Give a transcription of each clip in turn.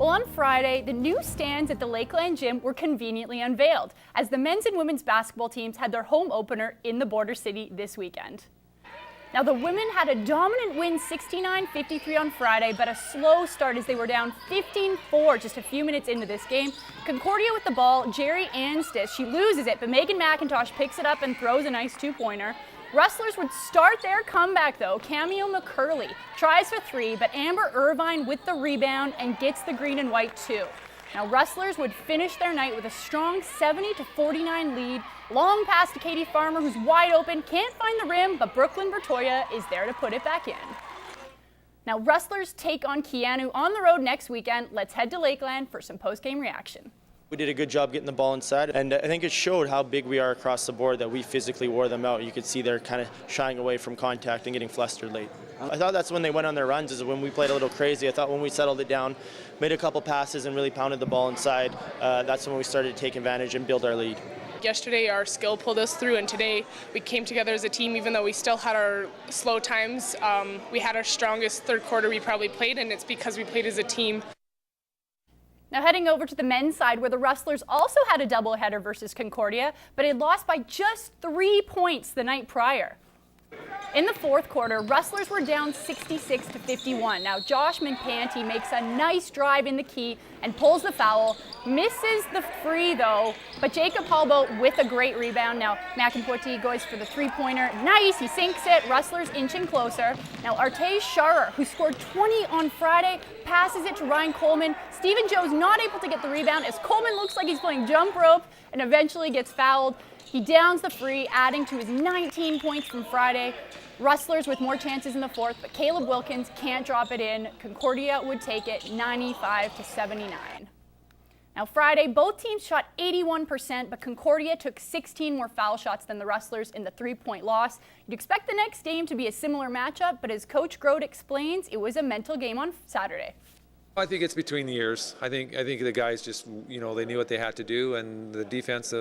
Well, on Friday, the new stands at the Lakeland Gym were conveniently unveiled as the men's and women's basketball teams had their home opener in the border city this weekend. Now, the women had a dominant win 69-53 on Friday, but a slow start as they were down 15-4 just a few minutes into this game. Concordia with the ball, Jerry Anstis, she loses it, but Megan McIntosh picks it up and throws a nice two-pointer. Rustlers would start their comeback, though. Cameo McCurley tries for three, but Amber Irvine with the rebound and gets the green and white, too. Now, Rustlers would finish their night with a strong 70-49 lead. Long pass to Katie Farmer, who's wide open, can't find the rim, but Brooklyn Bertoya is there to put it back in. Now, Rustlers take on Keanu on the road next weekend. Let's head to Lakeland for some post-game reaction. We did a good job getting the ball inside, and I think it showed how big we are across the board that we physically wore them out. You could see they're kind of shying away from contact and getting flustered late. I thought that's when they went on their runs, is when we played a little crazy. I thought when we settled it down, made a couple passes and really pounded the ball inside, that's when we started to take advantage and build our lead. Yesterday our skill pulled us through, and today we came together as a team. Even though we still had our slow times, we had our strongest third quarter we probably played, and it's because we played as a team. Now heading over to the men's side, where the Rustlers also had a doubleheader versus Concordia, but had lost by just 3 points the night prior. In the fourth quarter, Rustlers were down 66-51. Now Josh Manpanti makes a nice drive in the key and pulls the foul, misses the free though, but Jacob Hallbo with a great rebound. Now McIntosh goes for the three-pointer. Nice, he sinks it. Rustlers inching closer. Now Artej Sharer, who scored 20 on Friday, passes it to Ryan Coleman. Stephen Joe's not able to get the rebound as Coleman looks like he's playing jump rope and eventually gets fouled. He downs the free, adding to his 19 points from Friday. Rustlers with more chances in the fourth, but Caleb Wilkins can't drop it in. Concordia would take it 95-79. Now Friday, both teams shot 81%, but Concordia took 16 more foul shots than the Rustlers in the three-point loss. You'd expect the next game to be a similar matchup, but as Coach Grote explains, it was a mental game on Saturday. I think it's between the years. I think the guys just, they knew what they had to do, and the defense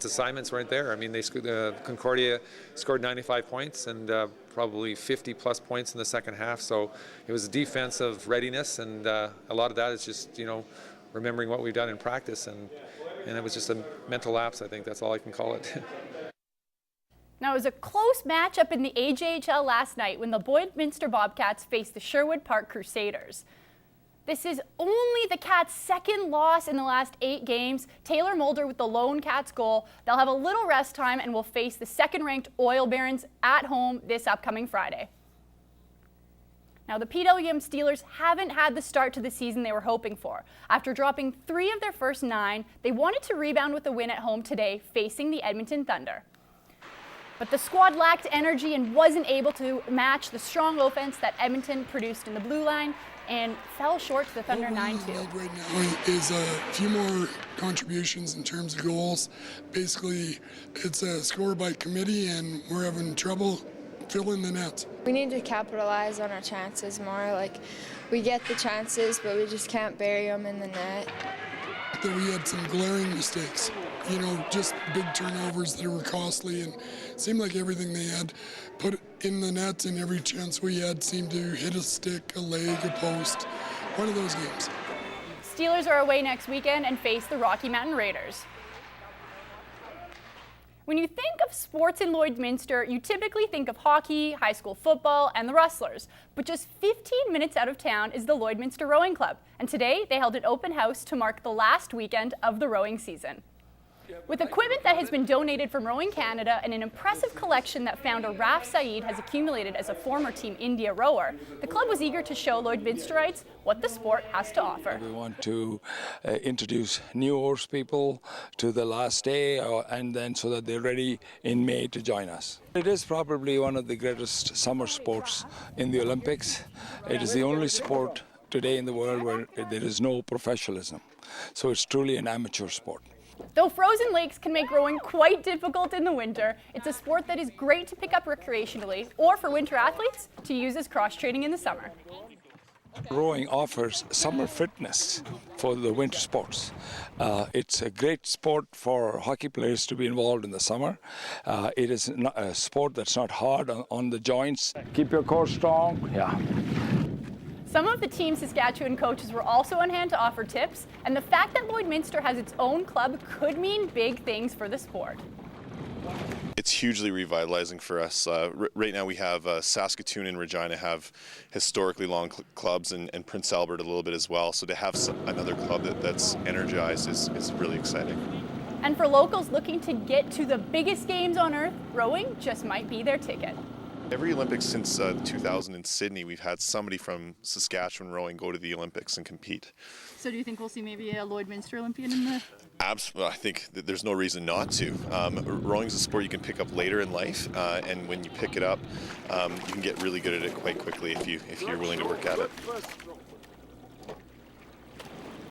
assignments weren't there. I mean, Concordia scored 95 points and probably 50-plus points in the second half. So it was defensive readiness, and a lot of that is just, remembering what we've done in practice, and it was just a mental lapse. I think that's all I can call it. Now, it was a close matchup in the AJHL last night when the Lloydminster Bobcats faced the Sherwood Park Crusaders. This is only the Cats' second loss in the last 8 games. Taylor Mulder with the lone Cats goal. They'll have a little rest time and will face the second-ranked Oil Barons at home this upcoming Friday. Now, the PWM Steelers haven't had the start to the season they were hoping for. After dropping 3 of their first 9, they wanted to rebound with a win at home today, facing the Edmonton Thunder. But the squad lacked energy and wasn't able to match the strong offense that Edmonton produced in the blue line and fell short to the Thunder 9-2. Right now is a few more contributions in terms of goals. Basically, it's a score by committee, and we're having trouble filling the net. We need to capitalize on our chances more. Like, we get the chances, but we just can't bury them in the net. That we had some glaring mistakes, just big turnovers that were costly, and it seemed like everything they had put in the net and every chance we had seemed to hit a stick, a leg, a post. One of those games. Steelers are away next weekend and face the Rocky Mountain Raiders. When you think of sports in Lloydminster, you typically think of hockey, high school football, and the Rustlers. But just 15 minutes out of town is the Lloydminster Rowing Club. And today, they held an open house to mark the last weekend of the rowing season. With equipment that has been donated from Rowing Canada and an impressive collection that founder Raf Saeed has accumulated as a former Team India rower, the club was eager to show Lloydminsterites what the sport has to offer. We want to introduce new horse people to the last day, and then so that they're ready in May to join us. It is probably one of the greatest summer sports in the Olympics. It is the only sport today in the world where there is no professionalism. So it's truly an amateur sport. Though frozen lakes can make rowing quite difficult in the winter, it's a sport that is great to pick up recreationally or for winter athletes to use as cross-training in the summer. Rowing offers summer fitness for the winter sports. It's a great sport for hockey players to be involved in the summer. It is a sport that's not hard on the joints. Keep your core strong. Yeah. Some of the Team Saskatchewan coaches were also on hand to offer tips, and the fact that Lloydminster has its own club could mean big things for the sport. It's hugely revitalizing for us. Right now we have Saskatoon and Regina have historically long clubs, and Prince Albert a little bit as well. So to have another club that's energized is really exciting. And for locals looking to get to the biggest games on earth, rowing just might be their ticket. Every Olympics since 2000 in Sydney, we've had somebody from Saskatchewan rowing go to the Olympics and compete. So do you think we'll see maybe a Lloydminster Olympian in the... Absolutely, I think that there's no reason not to. Rowing is a sport you can pick up later in life, and when you pick it up, you can get really good at it quite quickly if you're willing to work at it.